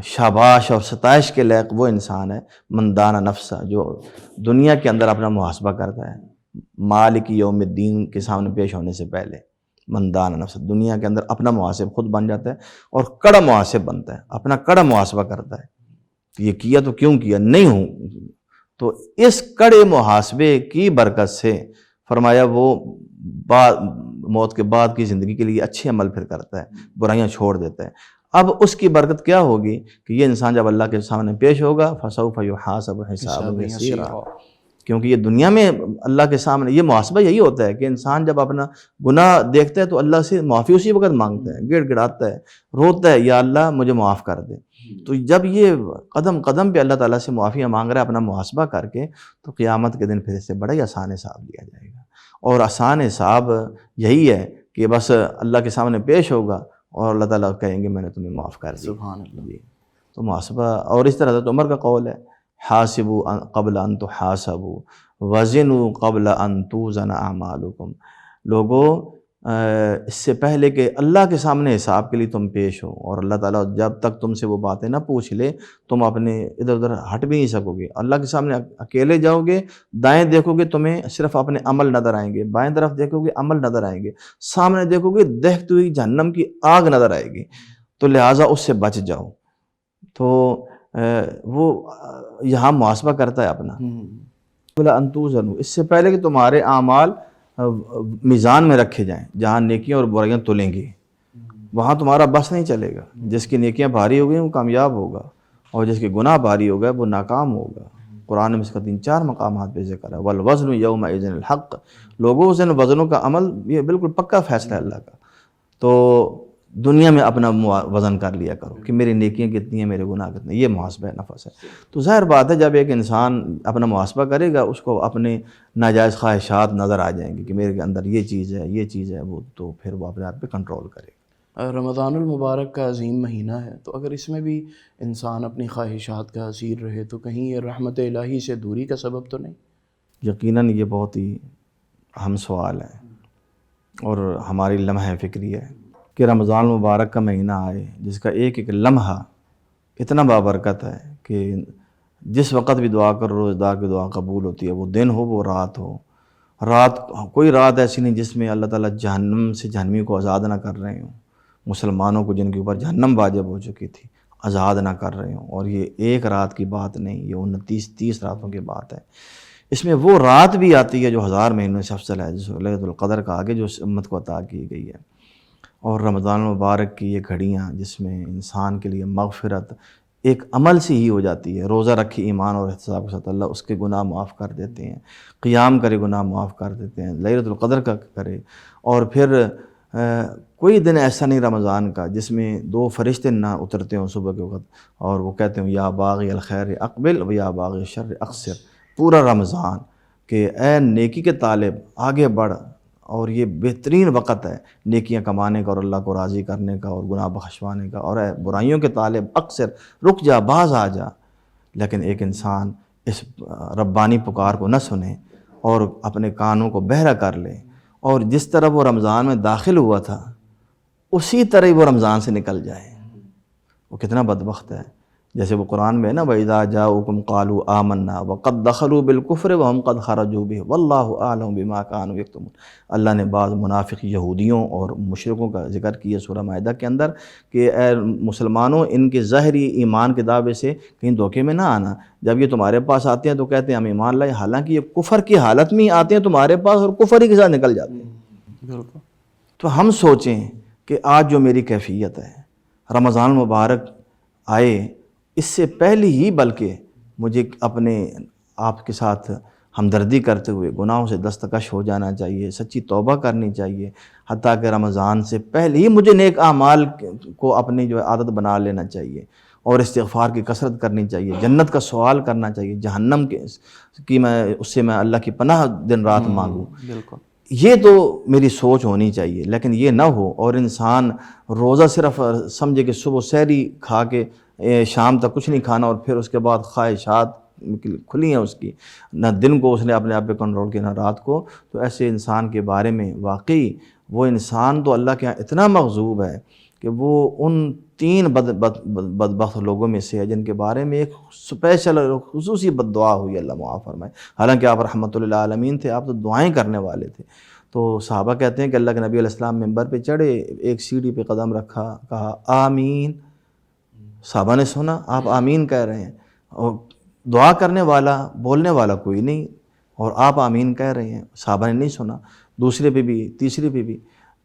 شاباش اور ستائش کے لائق وہ انسان ہے من دان نفسہ، جو دنیا کے اندر اپنا محاسبہ کرتا ہے مالک یوم الدین کے سامنے پیش ہونے سے پہلے۔ من دان نفسہ، دنیا کے اندر اپنا محاسب خود بن جاتا ہے اور کڑا محاسب بنتا ہے، اپنا کڑا محاسبہ کرتا ہے، یہ کیا تو کیوں کیا، نہیں ہوں۔ تو اس کڑے محاسبے کی برکت سے فرمایا وہ موت کے بعد کی زندگی کے لیے اچھے عمل پھر کرتا ہے، برائیاں چھوڑ دیتا ہے۔ اب اس کی برکت کیا ہوگی کہ یہ انسان جب اللہ کے سامنے پیش ہوگا فسوف یحاسب حسابا یسیرا، کیونکہ یہ دنیا میں اللہ کے سامنے یہ محاسبہ یہی ہوتا ہے کہ انسان جب اپنا گناہ دیکھتا ہے تو اللہ سے معافی اسی وقت مانگتا ہے، گڑ گڑاتا ہے، روتا ہے یا اللہ مجھے معاف کر دے۔ تو جب یہ قدم قدم پہ اللہ تعالیٰ سے معافیاں مانگ رہا ہے اپنا محاسبہ کر کے، تو قیامت کے دن پھر اس سے بڑا ہی آسان حساب لیا جائے گا۔ اور آسان حساب یہی ہے کہ بس اللہ کے سامنے پیش ہوگا اور اللہ تعالیٰ کہیں گے میں نے تمہیں معاف کر دیا۔ سبحان اللہ۔ تو محاسبہ، اور اس طرح حضرت عمر کا قول ہے حاسبوا قبل ان تحاسبوا وزنوا قبل ان توزن اعمالکم، لوگوں اس سے پہلے کہ اللہ کے سامنے حساب کے لیے تم پیش ہو، اور اللہ تعالیٰ جب تک تم سے وہ باتیں نہ پوچھ لے تم اپنے ادھر ادھر ہٹ بھی نہیں سکو گے۔ اللہ کے سامنے اکیلے جاؤ گے، دائیں دیکھو گے تمہیں صرف اپنے عمل نظر آئیں گے، بائیں طرف دیکھو گے عمل نظر آئیں گے، سامنے دیکھو گے دیکھتے ہوئی جہنم کی آگ نظر آئے گی، تو لہٰذا اس سے بچ جاؤ۔ تو وہ یہاں محاسبہ کرتا ہے اپنا قبل ان توزنوا، اس سے پہلے کہ تمہارے اعمال میزان میں رکھے جائیں جہاں نیکیاں اور برائیاں تلیں گی، وہاں تمہارا بس نہیں چلے گا. جس کی نیکیاں بھاری ہو گئی وہ کامیاب ہوگا، اور جس کے گناہ بھاری ہو گئے وہ ناکام ہوگا. قرآن میں اس کا 3-4 مقامات پہ ذکر ہے. والوزن یومئذ الحق، لوگوں اس دن وزنوں کا عمل یہ بالکل پکا فیصلہ ہے اللہ کا. تو دنیا میں اپنا وزن کر لیا کرو کہ میری نیکیاں کتنی ہیں، میرے گناہ کتنے، یہ محاسبہ نفس ہے. تو ظاہر بات ہے جب ایک انسان اپنا محاسبہ کرے گا اس کو اپنے ناجائز خواہشات نظر آ جائیں گے کہ میرے اندر یہ چیز ہے، یہ چیز ہے، وہ تو پھر وہ اپنے آپ پہ کنٹرول کرے گا. رمضان المبارک کا عظیم مہینہ ہے، تو اگر اس میں بھی انسان اپنی خواہشات کا اسیر رہے تو کہیں یہ رحمت الہی سے دوری کا سبب تو نہیں؟ یقیناً یہ بہت ہی اہم سوال ہے اور ہماری لمحہ فکری ہے کہ رمضان المبارک کا مہینہ آئے جس کا ایک ایک لمحہ اتنا بابرکت ہے کہ جس وقت بھی دعا کرو روزدار کی دعا قبول ہوتی ہے، وہ دن ہو وہ رات ہو. کوئی رات ایسی نہیں جس میں اللہ تعالیٰ جہنم سے جہنمی کو آزاد نہ کر رہے ہوں، مسلمانوں کو جن کے اوپر جہنم واجب ہو چکی تھی آزاد نہ کر رہے ہوں. اور یہ ایک رات کی بات نہیں، یہ 29-30 راتوں کی بات ہے. اس میں وہ رات بھی آتی ہے جو 1000 مہینوں سے افضل ہے، جس لیلۃ القدر کا آگے جو امت کو عطا کی گئی ہے. اور رمضان المبارک کی یہ گھڑیاں جس میں انسان کے لیے مغفرت ایک عمل سے ہی ہو جاتی ہے. روزہ رکھے ایمان اور احتساب کے ساتھ اللہ اس کے گناہ معاف کر دیتے ہیں، قیام کرے گناہ معاف کر دیتے ہیں، لیلۃ القدر کا کرے. اور پھر کوئی دن ایسا نہیں رمضان کا جس میں 2 فرشتے نہ اترتے ہوں صبح کے وقت اور وہ کہتے ہوں یا باغی الخیر اقبل و یا باغی الشر اقصر. پورا رمضان کہ اے نیکی کے طالب آگے بڑھ، اور یہ بہترین وقت ہے نیکیاں کمانے کا اور اللہ کو راضی کرنے کا اور گناہ بخشوانے کا. اور اے برائیوں کے طالب اقصر، رک جا، باز آ جا. لیکن ایک انسان اس ربانی پکار کو نہ سنے اور اپنے کانوں کو بہرا کر لے، اور جس طرح وہ رمضان میں داخل ہوا تھا اسی طرح ہی وہ رمضان سے نکل جائے، وہ کتنا بدبخت ہے. جیسے وہ قرآن میں ہے نا وَإِذَا جَاءُوكُمْ قَالُوا آمَنَّا وَقَدْ دَخَلُوا بِالْكُفْرِ وَهُمْ قَدْ خَرَجُوا بِهِ وَاللَّهُ أَعْلَمُ بِمَا كَانُوا يَكْتُمُونَ. اللہ نے بعض منافق یہودیوں اور مشرکوں کا ذکر کیا سورہ مائدہ کے اندر کہ اے مسلمانوں ان کے ظاہری ایمان کے دعوے سے کہیں دھوکے میں نہ آنا. جب یہ تمہارے پاس آتے ہیں تو کہتے ہیں ہم ایمان لائے، حالانکہ یہ کفر کی حالت میں ہی آتے ہیں تمہارے پاس اور کفر ہی کے ساتھ نکل جاتے ہیں. بالکل. تو ہم سوچیں کہ آج جو میری کیفیت ہے رمضان المبارک آئے اس سے پہلے ہی بلکہ مجھے اپنے آپ کے ساتھ ہمدردی کرتے ہوئے گناہوں سے دستکش ہو جانا چاہیے، سچی توبہ کرنی چاہیے. حتیٰ کہ رمضان سے پہلے ہی مجھے نیک اعمال کو اپنی جو عادت بنا لینا چاہیے اور استغفار کی کثرت کرنی چاہیے، جنت کا سوال کرنا چاہیے، جہنم کی میں اس سے میں اللہ کی پناہ دن رات مانگوں. بالکل. یہ تو میری سوچ ہونی چاہیے. لیکن یہ نہ ہو اور انسان روزہ صرف سمجھے کہ صبح سحری کھا کے شام تک کچھ نہیں کھانا اور پھر اس کے بعد خواہشات کھلی ہیں اس کی، نہ دن کو اس نے اپنے آپ پہ کنٹرول کیا نہ رات کو. تو ایسے انسان کے بارے میں واقعی وہ انسان تو اللہ کے یہاں اتنا مغضوب ہے کہ وہ ان 3 بدبخت لوگوں میں سے ہے جن کے بارے میں ایک اسپیشل اور خصوصی بد دعا ہوئی، اللہ معاف فرمائے. حالانکہ آپ رحمۃ للعالمین تھے، آپ تو دعائیں کرنے والے تھے. تو صحابہ کہتے ہیں کہ اللہ کے نبی علیہ السلام ممبر پہ چڑھے، ایک سیڑھی پہ قدم رکھا، کہا آمین. صحابہ نے سنا آپ آمین کہہ رہے ہیں اور دعا کرنے والا بولنے والا کوئی نہیں اور آپ آمین کہہ رہے ہیں. صحابہ نے نہیں سنا، دوسرے پہ بھی تیسرے پہ بھی.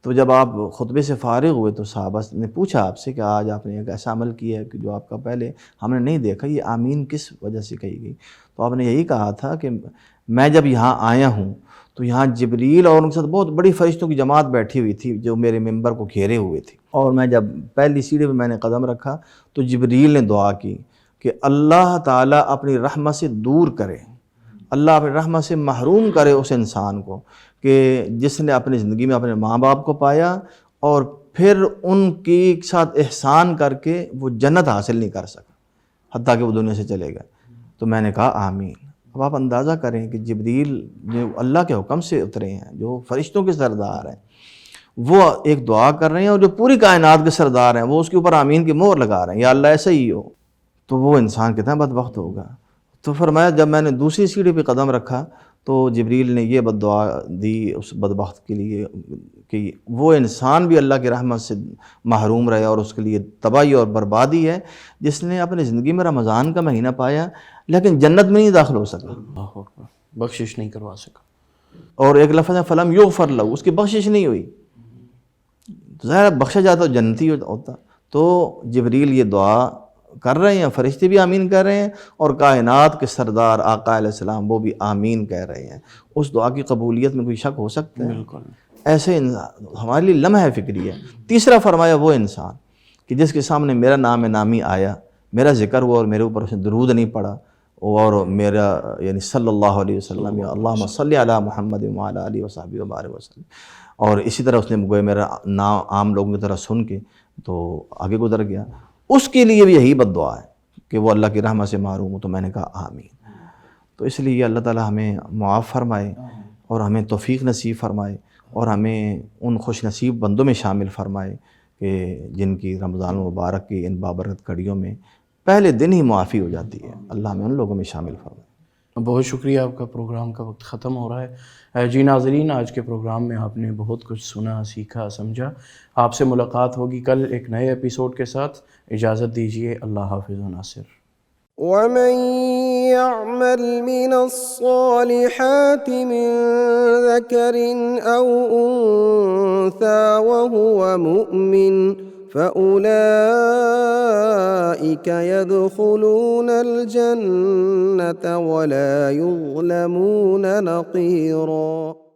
تو جب آپ خطبے سے فارغ ہوئے تو صحابہ نے پوچھا آپ سے کہ آج آپ نے ایک ایسا عمل کیا ہے کہ جو آپ کا پہلے ہم نے نہیں دیکھا، یہ آمین کس وجہ سے کہی گئی؟ تو آپ نے یہی کہا تھا کہ میں جب یہاں آیا ہوں تو یہاں جبریل اور ان کے ساتھ بہت بڑی فرشتوں کی جماعت بیٹھی ہوئی تھی جو میرے ممبر کو گھیرے ہوئے تھی، اور میں جب پہلی سیڑھی پہ میں نے قدم رکھا تو جبریل نے دعا کی کہ اللہ تعالیٰ اپنی رحمت سے دور کرے، اللہ اپنی رحمت سے محروم کرے اس انسان کو کہ جس نے اپنی زندگی میں اپنے ماں باپ کو پایا اور پھر ان کے ساتھ احسان کر کے وہ جنت حاصل نہیں کر سکا حتیٰ کہ وہ دنیا سے چلے گئے. تو میں نے کہا آمین. اب آپ اندازہ کریں کہ جبریل جو اللہ کے حکم سے اترے ہیں، جو فرشتوں کے سردار ہیں، وہ ایک دعا کر رہے ہیں اور جو پوری کائنات کے سردار ہیں وہ اس کے اوپر آمین کی مہر لگا رہے ہیں، یا اللہ ایسا ہی ہو. تو وہ انسان کتنا بدبخت ہوگا. تو فرمایا جب میں نے دوسری سیڑھی پہ قدم رکھا تو جبریل نے یہ بد دعا دی اس بدبخت کے لیے کہ وہ انسان بھی اللہ کی رحمت سے محروم رہے اور اس کے لیے تباہی اور بربادی ہے جس نے اپنی زندگی میں رمضان کا مہینہ پایا لیکن جنت میں نہیں داخل ہو سکا، بخشش نہیں کروا سکا. اور ایک لفظ ہے فلم یغفر لہ، اس کی بخشش نہیں ہوئی. تو ظاہر بخشا جاتا تو جنتی ہوتا. تو جبریل یہ دعا کر رہے ہیں، فرشتے بھی آمین کہہ رہے ہیں، اور کائنات کے سردار آقا علیہ السلام وہ بھی آمین کہہ رہے ہیں. اس دعا کی قبولیت میں کوئی شک ہو سکتا ہے؟ بالکل. ایسے ہمارے لیے لمحہ فکری ہے. تیسرا فرمایا وہ انسان کہ جس کے سامنے میرا نام نامی آیا، میرا ذکر ہوا اور میرے اوپر اس نے درود نہیں پڑھا، اور میرا یعنی صلی اللہ علیہ وسلم یا اللہم صلی علی محمد وعلی آلہ وصحبہ وبارک وسلم، اور اسی طرح اس نے گویا میرا نام عام لوگوں کی طرح سن کے تو آگے گزر گیا، اس کے لیے بھی یہی بد دعا ہے کہ وہ اللہ کی رحمت سے محروم ہو. تو میں نے کہا آمین. تو اس لیے اللہ تعالی ہمیں معاف فرمائے اور ہمیں توفیق نصیب فرمائے، اور ہمیں ان خوش نصیب بندوں میں شامل فرمائے کہ جن کی رمضان المبارک کی ان بابرکت کڑیوں میں پہلے دن ہی معافی ہو جاتی ہے. اللہ ہمیں ان لوگوں میں شامل فرمائے. بہت شکریہ. آپ کا پروگرام کا وقت ختم ہو رہا ہے. جی ناظرین، آج کے پروگرام میں آپ نے بہت کچھ سنا، سیکھا، سمجھا. آپ سے ملاقات ہوگی کل ایک نئے ایپیسوڈ کے ساتھ. اجازت دیجیے. اللہ حافظ و ناصر. ومن يعمل من الصالحات من ذكر أو أنثى وهو مؤمن فأولئك يدخلون الجنة ولا يظلمون نقيرا.